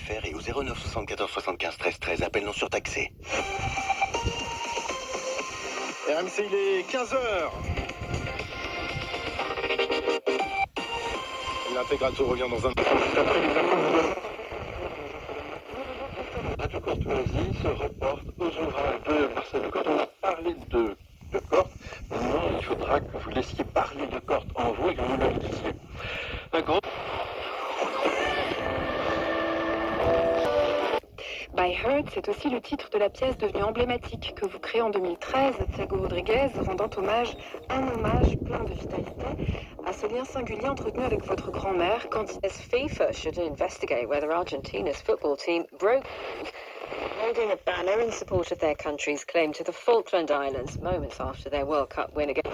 FR et au 09 74 75 13 13. Appel non surtaxé. RMC, il est 15h. L'intégrateur revient dans un... Radio Courtoisie se reporte aux ouvrages de Marcel Corte. On a parlé de Corte. Maintenant, il faudra que vous laissiez parler de Corte en vous et que vous le lisiez. D'accord. By Heart, c'est aussi le titre de la pièce devenue emblématique que vous créez en 2013, Thiago Rodriguez, rendant un hommage plein de vitalité à ce lien singulier entretenu avec votre grand-mère, candidate. As FIFA should investigate whether Argentina's football team broke holding a banner in support of their country's claim to the Falkland Islands moments after their World Cup win against.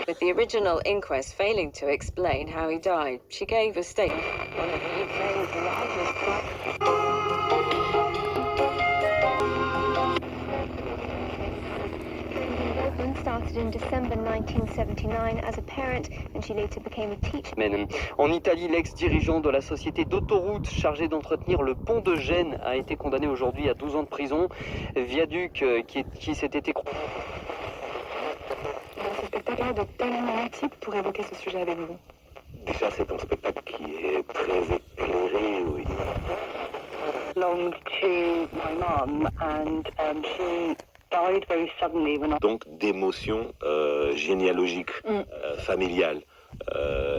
With the original inquest failing to explain how he died, she gave a statement. One of the UK's largest started in December 1979 as a parent, and she later became a teacher. En Italie, l'ex-dirigeant de la société d'autoroute chargée d'entretenir le pont de Gênes a été condamné aujourd'hui à 12 ans de prison. Viaduc qui s'était écroulé. Ce spectacle de telle analytique pour évoquer ce sujet avec vous. Déjà, c'est un spectacle qui est très éclairé, oui. Belonged to my mum, and she died very suddenly when I... Donc d'émotions généalogiques, familiales.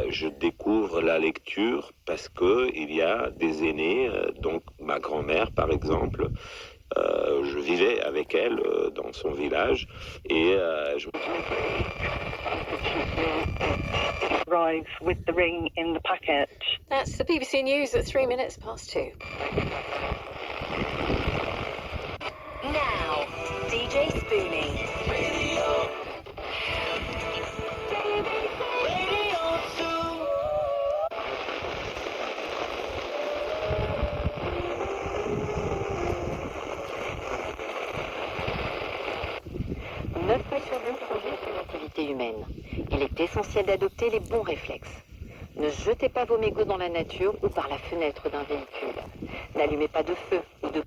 Je découvre la lecture parce que il y a des aînés, donc ma grand-mère par exemple. Je vivais avec elle dans son village et je arrive with the ring in the packet. That's the BBC News at 3 minutes past 2. Now, DJ Spoonie. Humaine. Il est essentiel d'adopter les bons réflexes. Ne jetez pas vos mégots dans la nature ou par la fenêtre d'un véhicule. N'allumez pas de feu ou de...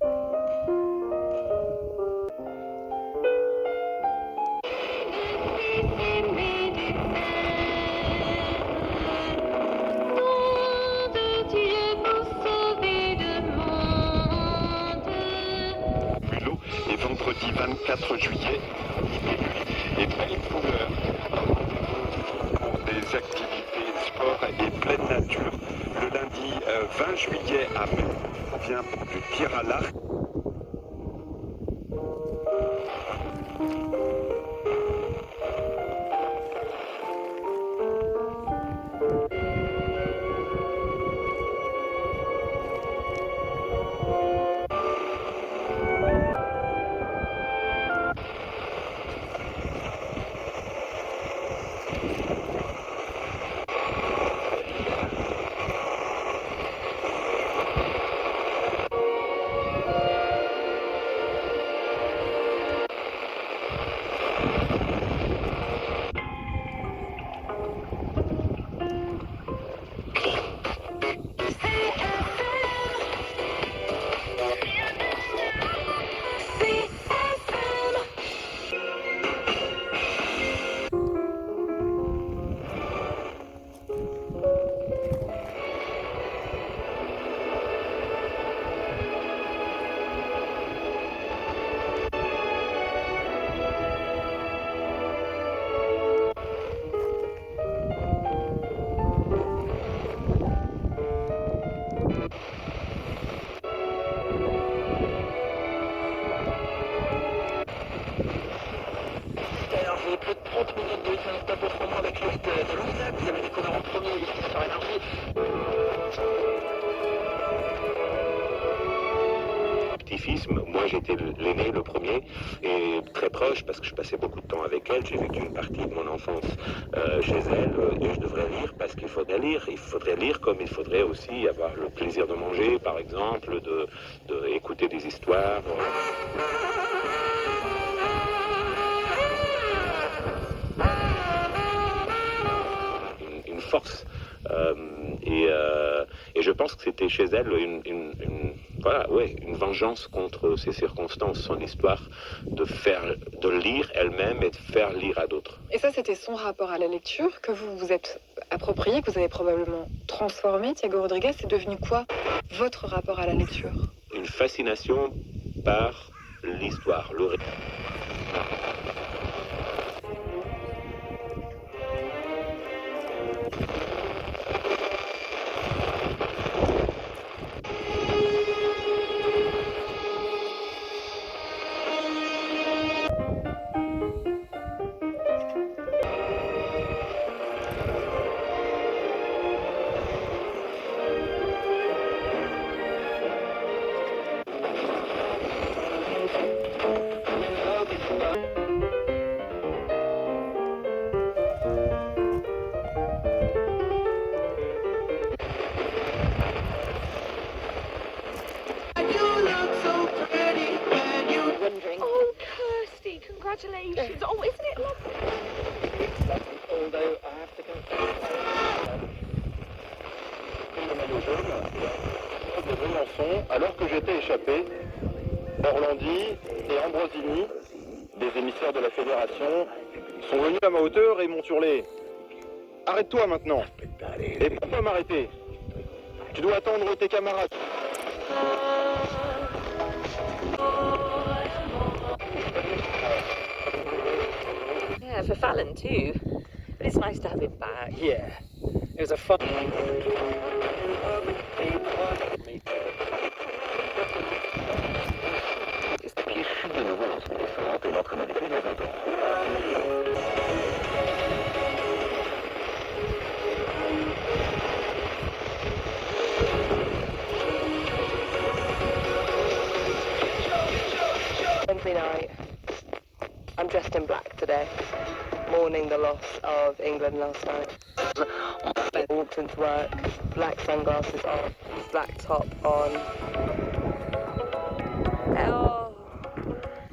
Mulot et vendredi 24 juillet. Et belle couleur pour des activités sport et pleine nature. Le lundi 20 juillet à Metz, on vient pour du tir à l'arc. Plus de 30 minutes de stop en ce moment avec le de Louisa. Vous avez découvert en premier ici sur Énergie. petits-fils. Moi, j'étais l'aîné, le premier, et très proche parce que je passais beaucoup de temps avec elle. J'ai vécu une partie de mon enfance chez elle, et je devrais lire parce qu'il faudrait lire. Il faudrait lire comme il faudrait aussi avoir le plaisir de manger, par exemple, de écouter des histoires. Une force. Et je pense que c'était chez elle une vengeance contre ses circonstances, son histoire, de lire elle-même et de faire lire à d'autres. Et ça, c'était son rapport à la lecture que vous vous êtes approprié, que vous avez probablement transformé. Thiago Rodriguez, c'est devenu quoi, votre rapport à la lecture? Une fascination par l'histoire, le récit. Congratulations. Oh, isn't it lovely? Although I have to go. Le maillot jaune de Briançon, alors que j'étais échappé, Orlandi et Ambrosini, des émissaires de la fédération, sont venus à ma hauteur et m'ont hurlé. Arrête-toi maintenant. Et pourquoi m'arrêter? Tu dois attendre tes camarades. Yeah, for Fallon too. But it's nice to have him back. Yeah, it was a fun. Wednesday night. I'm dressed in black today, mourning the loss of England last night. I walked into work, black sunglasses on, black top on. Oh,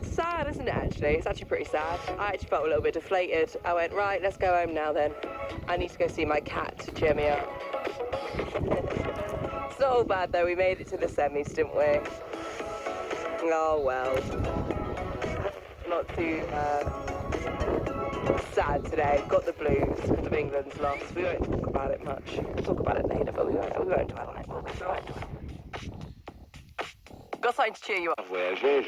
sad, isn't it, actually? It's actually pretty sad. I actually felt a little bit deflated. I went, right, let's go home now then. I need to go see my cat to cheer me up. It's not all bad though, we made it to the semis, didn't we? Oh well. Not too sad today. Got the blues because of England's loss. We won't talk about it much. We'll talk about it later, but we won't dwell on it. We won't dwell. Got something to cheer you up. Voyager,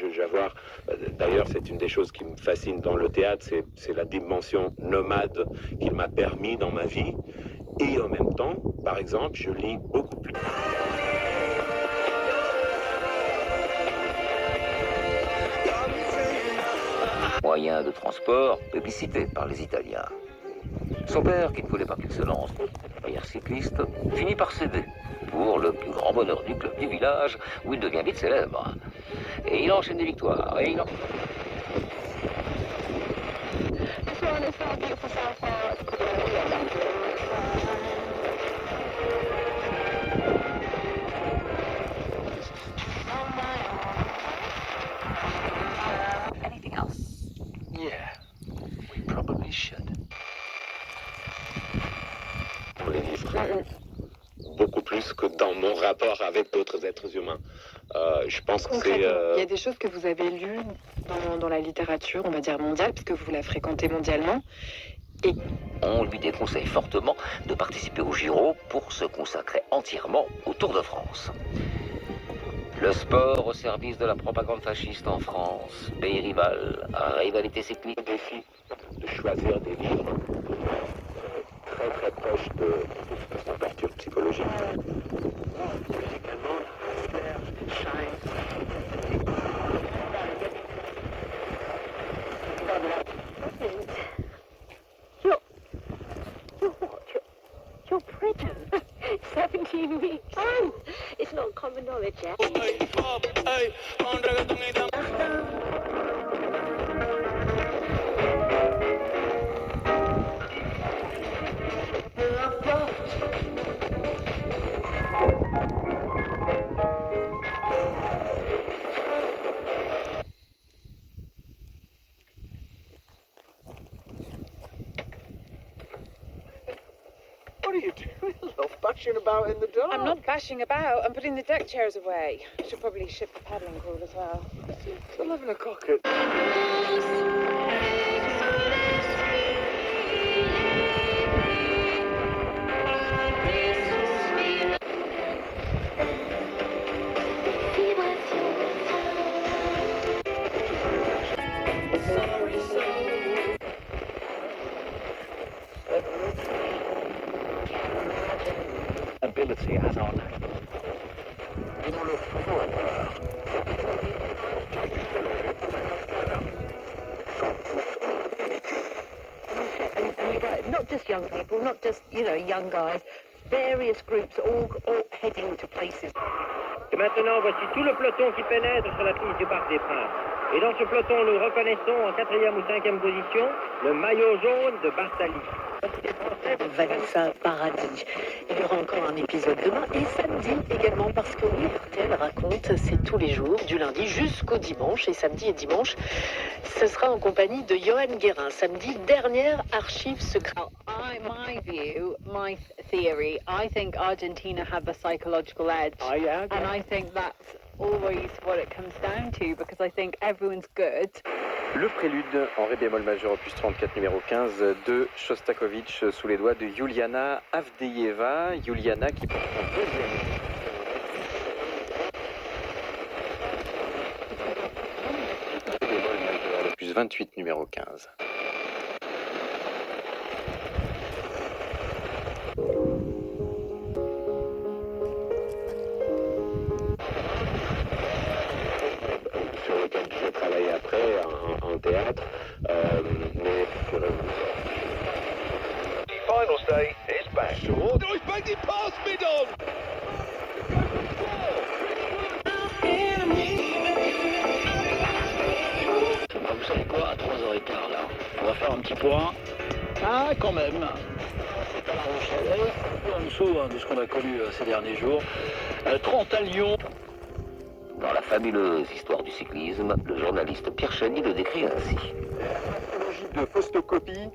d'ailleurs, c'est une des choses qui me fascine dans le théâtre, c'est la dimension nomade qu'il m'a permis dans ma vie. Et en même temps, par exemple, je lis beaucoup plus. Moyen de transport plébiscité par les Italiens. Son père, qui ne voulait pas qu'il se lance dans une carrière cycliste, finit par céder pour le plus grand bonheur du club du village, où il devient vite célèbre. Et il enchaîne des victoires, et il en... Anything else? Yeah, we probably should. Pour les livres. Beaucoup plus que dans mon rapport avec d'autres êtres humains. Je pense que c'est... Il y a des choses que vous avez lues dans la littérature, on va dire mondiale, puisque vous la fréquentez mondialement. Et... On lui déconseille fortement de participer au Giro pour se consacrer entièrement au Tour de France. Le sport au service de la propagande fasciste en France, pays rival, rivalité cyclique. Défi de choisir des livres très très proches de son torture psychologique. You're pregnant. 17 weeks. Oh, it's not common knowledge yet. What are you doing? Love bashing about in the dark. I'm not bashing about. I'm putting the deck chairs away. I should probably ship the paddling cord as well. It's 11 o'clock at... Ability as our name. Disons-le souvent à part. And you're right, not just young people, not just, young guys, various groups all heading to places. Et maintenant, voici tout le peloton qui pénètre sur la piste du Parc des Princes. Et dans ce peloton, nous reconnaissons en 4e ou 5e position le maillot jaune de Bartali. Vanessa Paradis. Il y aura encore un épisode demain et samedi également parce que oui, RTL raconte, c'est tous les jours, du lundi jusqu'au dimanche. Et samedi et dimanche, ce sera en compagnie de Johan Guérin. Samedi, dernière archive secrète. My view, my theory, I think Argentina have a psychological edge. Oh, yeah, okay. And I think that's always what it comes down to because I think everyone's good. Le prélude en ré bémol majeur opus 34 numéro 15 de Shostakovich sous les doigts de Yuliana Avdeyeva. Yuliana qui porte un deuxième. Ré bémol majeur opus 28 numéro 15. Sur lequel je vais travailler après en théâtre, mais sur Final say is back. Oh, he's banged it past mid-on. Vous savez quoi, à 3h15 là, on va faire un petit point. Ah, quand même. C'est à La Rochelle, un peu en dessous de ce qu'on a connu ces derniers jours. 30 à Lyon. Dans la fabuleuse histoire du cyclisme, le journaliste Pierre Chany le décrit ainsi. Logique de faustocopie.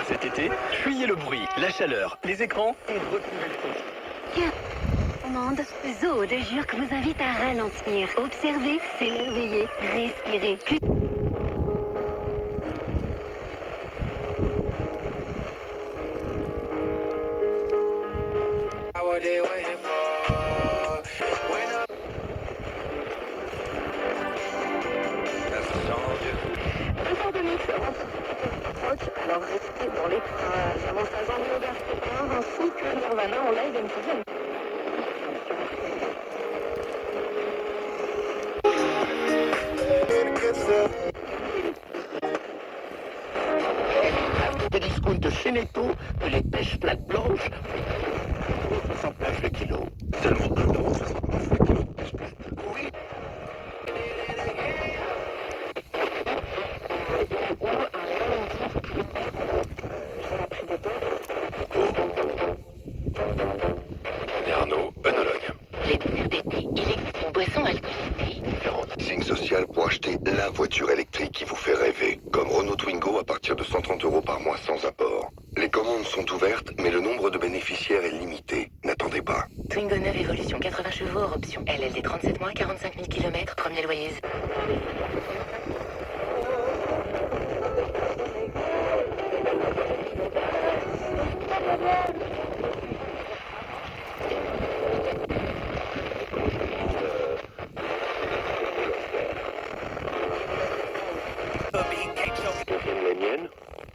Cet été, fuyez le bruit, la chaleur, les écrans et retrouvez le son. Monde, Zode jure que vous invite à ralentir, observer, s'émerveiller, respirer. Alors restez dans les trains, avant de regarder ainsi que Nirvana en live MTV. Des discounts chez Netto, les pêches plates blanches, 69 le kilo. Seulement 1,69 € le kilo de pêche plate. Oui. Arnaud, œnologue. Les DPI, il existe une boisson alcoolisée. Signe social pour acheter la voiture électrique qui vous fait rêver. Comme Renault Twingo à partir de 130 € par mois sans apport. Les commandes sont ouvertes, mais le nombre de bénéficiaires est limité. N'attendez pas. Twingo 9 Evolution 80 chevaux hors option. LLD 37 mois, 45 000 km, premier loyer. les miennes,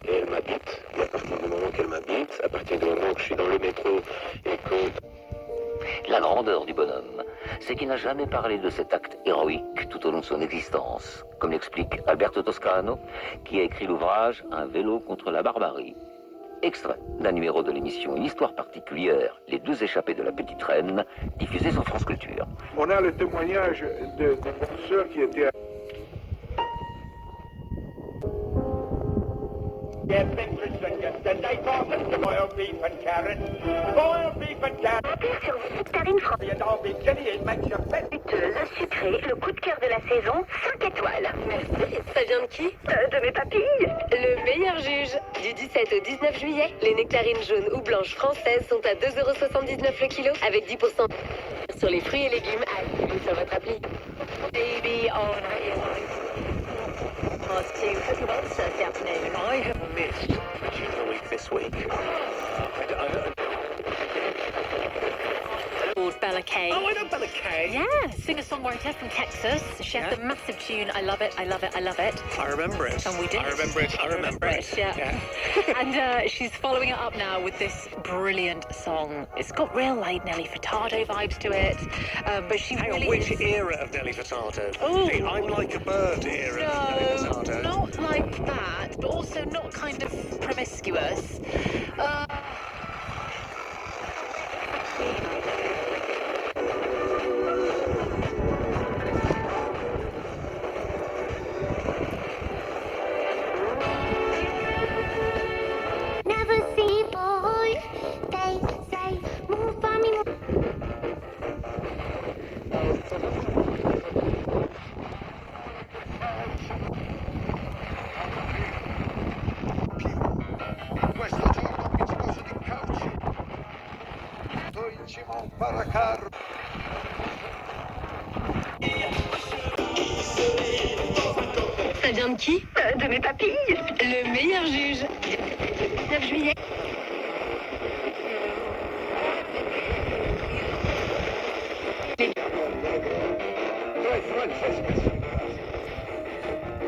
et elle m'habite. Et à partir du moment qu'elle m'habite, à partir du moment que grandeur du bonhomme, c'est qu'il n'a jamais parlé de cet acte héroïque tout au long de son existence, comme l'explique Alberto Toscano, qui a écrit l'ouvrage Un vélo contre la barbarie. Extrait d'un numéro de l'émission Une histoire particulière, Les deux échappés de la Petite Reine, diffusé sur France Culture. On a le témoignage de penseurs qui étaient... Get Vincent, get the night off to boiled beef and carrots. Boiled beef and carrots. Sur Nectarine France. You don't be kidding, it makes you fit. Le sucré, le coup de cœur de la saison, 5 étoiles. Merci. Ça vient de qui? De mes papilles. Le meilleur juge. Du 17 au 19 juillet, les nectarines jaunes ou blanches françaises sont à 2,79 € le kilo, avec 10% sur les fruits et légumes à sur votre appli. Baby on past 2 Cookie Monster this afternoon. I have missed Produce of the Week this week. Bella Kay. Oh, I know Bella Kay. Yeah, singer-songwriter from Texas. She has the massive tune, I love it, I love it, I love it. I remember it. And we did. I remember it. I remember it. Yeah. And she's following it up now with this brilliant song. It's got real, like, Nelly Furtado vibes to it. But she Hang really on, which is... era of Nelly Furtado? Ooh. The I'm Like a Bird era of Nelly Furtado? Not like that, but also not kind of promiscuous. Never see boys, they say, move for me. Questo giorno appiccicoso di cauci. Sto in cima a un paracarro. Ça vient de qui? De mes papilles. Le meilleur juge. Du 19 juillet. Noi Francesca.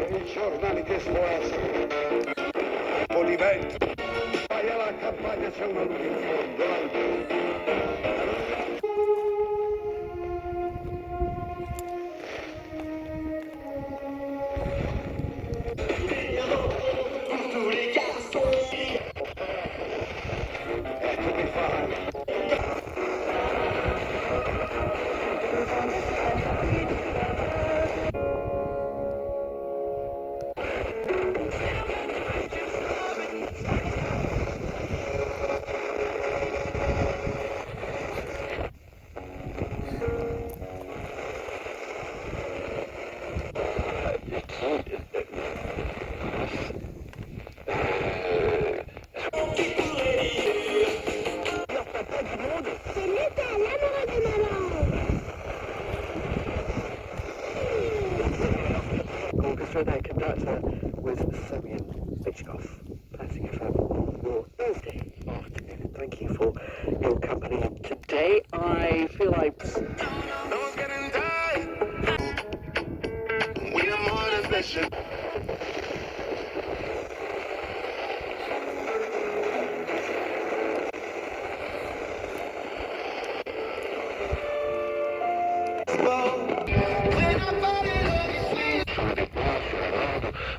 I giornali che sforzano. Olivetti. Vai alla campagna, c'è una luce in fondo. Orchestra, their conductor was Semyon Bychkov. Classic FM on your Thursday afternoon. Thank you for your company. Today I feel like... No one's gonna die. We are more than special.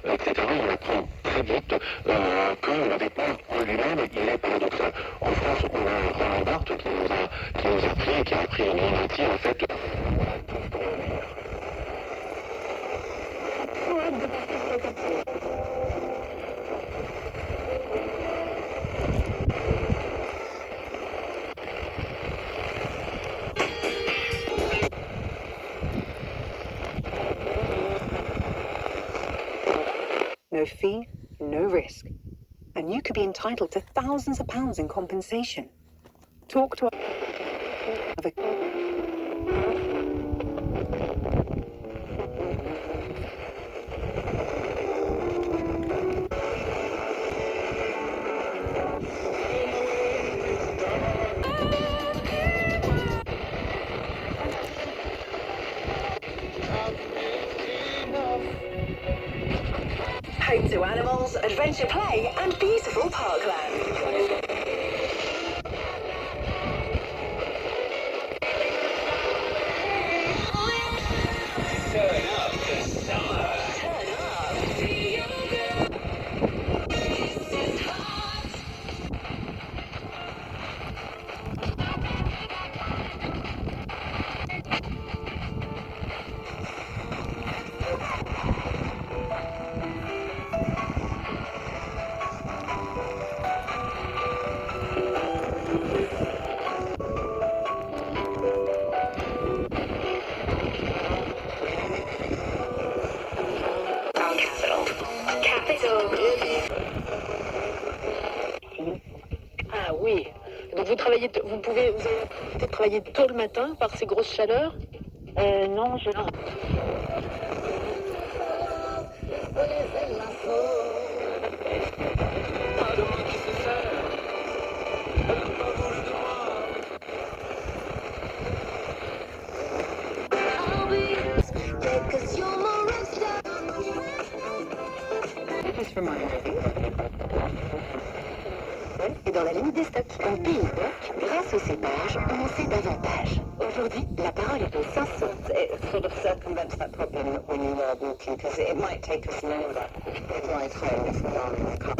Etc. On apprend très vite que le départ en lui-même, il est paradoxal. En France, on a Roland Barthes qui nous a appris, qui a appris au monde entier, en fait, No fee, no risk. And you could be entitled to thousands of pounds in compensation. Talk to a... Home to animals, adventure play, and beautiful parkland. Ah oui. Donc vous allez peut-être travailler tôt le matin par ces grosses chaleurs? Non, je non. Et dans la limite des stocks, en Pays Doc, grâce au cépage, on en sait davantage. Aujourd'hui, la parole est aux 500. Sort of circumvent that problem when you are walking, because it might take us longer to drive home if we are in the car.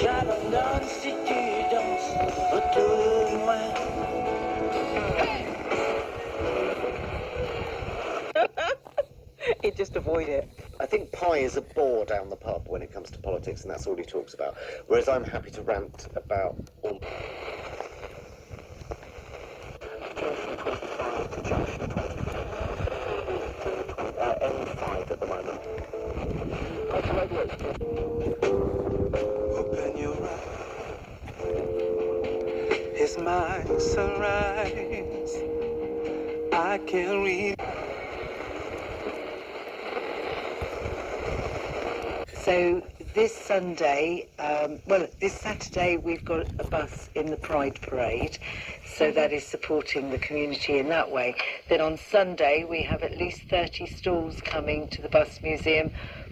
J'abandonne si tu danses autour de moi. He'd just avoid it. I think Pi is a bore down the pub when it comes to politics, and that's all he talks about. Whereas I'm happy to rant about all. M5 at the moment. Open your eyes. It's my sunrise. I can read. So this Sunday, this Saturday we've got a bus in the Pride Parade, so that is supporting the community in that way. Then on Sunday we have at least 30 stalls coming to the Bus Museum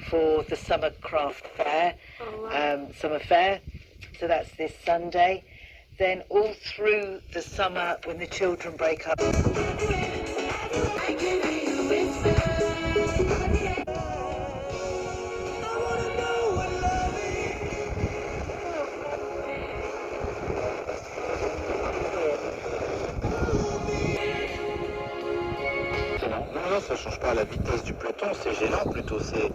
for the Summer Craft Fair, Summer Fair, so that's this Sunday. Then all through the summer when the children break up. Non, ça change pas la vitesse du peloton, c'est gênant plutôt, c'est...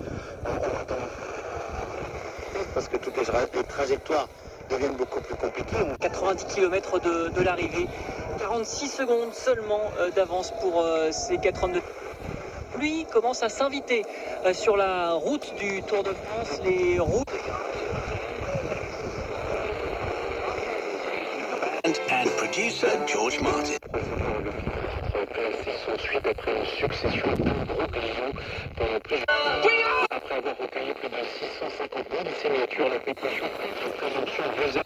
Parce que toutes les trajectoires deviennent beaucoup plus compliquées. 90 km de l'arrivée, 46 secondes seulement d'avance pour ces 4 hommes de... Lui commence à s'inviter sur la route du Tour de France, les routes... And producer George Martin. S'ensuit après une succession de gros clients pendant plus après avoir recueilli plus de 650 000 signatures, la pétition de présomption visée.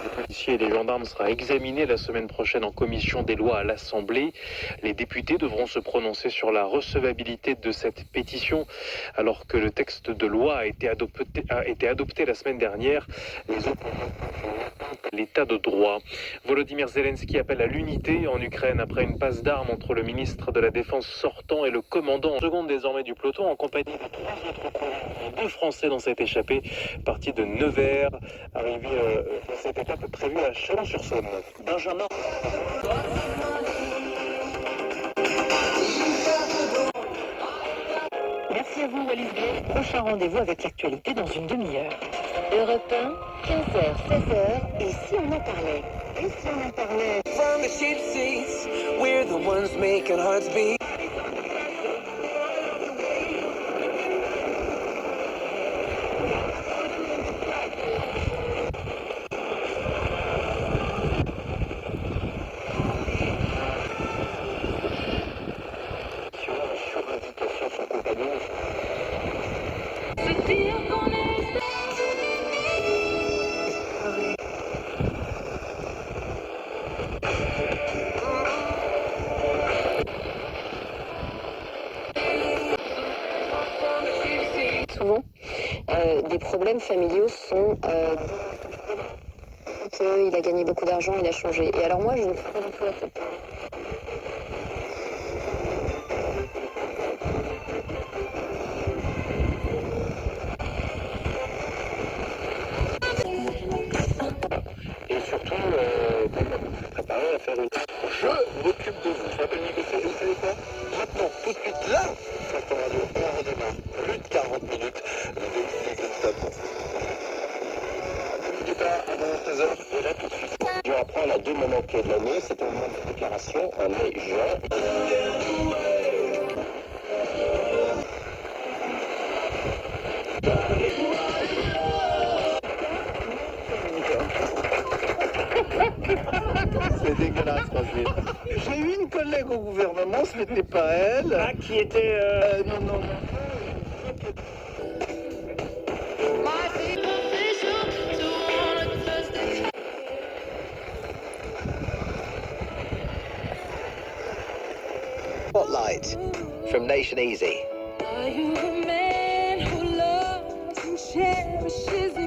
Les policiers et les gendarmes sera examiné la semaine prochaine en commission des lois à l'Assemblée. Les députés devront se prononcer sur la recevabilité de cette pétition alors que le texte de loi a été adopté la semaine dernière. Les autres l'état de droit. Volodymyr Zelensky appelle à l'unité en Ukraine après une passe d'armes entre le ministre de la Défense sortant et le commandant en seconde désormais du peloton en compagnie de 3 autres coureurs, 2 Français dans cette échappée, partie de Nevers, arrivé dans cette étape prévue à Chalon-sur-Saône. Benjamin. Merci à vous Wallis Gay. Prochain rendez-vous avec l'actualité dans une demi-heure. Europe 1, 15h, 16h, et si on en parlait? Et si on en parlait? From the ship seats, we're the ones making hearts beat. Souvent, des problèmes familiaux sont qu'il a gagné beaucoup d'argent, il a changé. Et alors moi, je ne peux pas du tout accepter. Et surtout, préparer à faire une... Je m'occupe de vous. Je m'appelle Nico, vous savez quoi? Maintenant, tout de suite, là, Flaston Radio, on redémarre. Plus de 40 minutes de stop. N'oubliez pas, avant 16h, et là tout de suite. Je reprends à 2 moments clés de l'année, c'est au moment de déclaration, en mai-juin. J'ai eu une collègue au gouvernement, ce n'était pas elle. Ah, qui était... Non, non, non. Spotlight from Nation Easy. Are you a man who loves and cherishes you?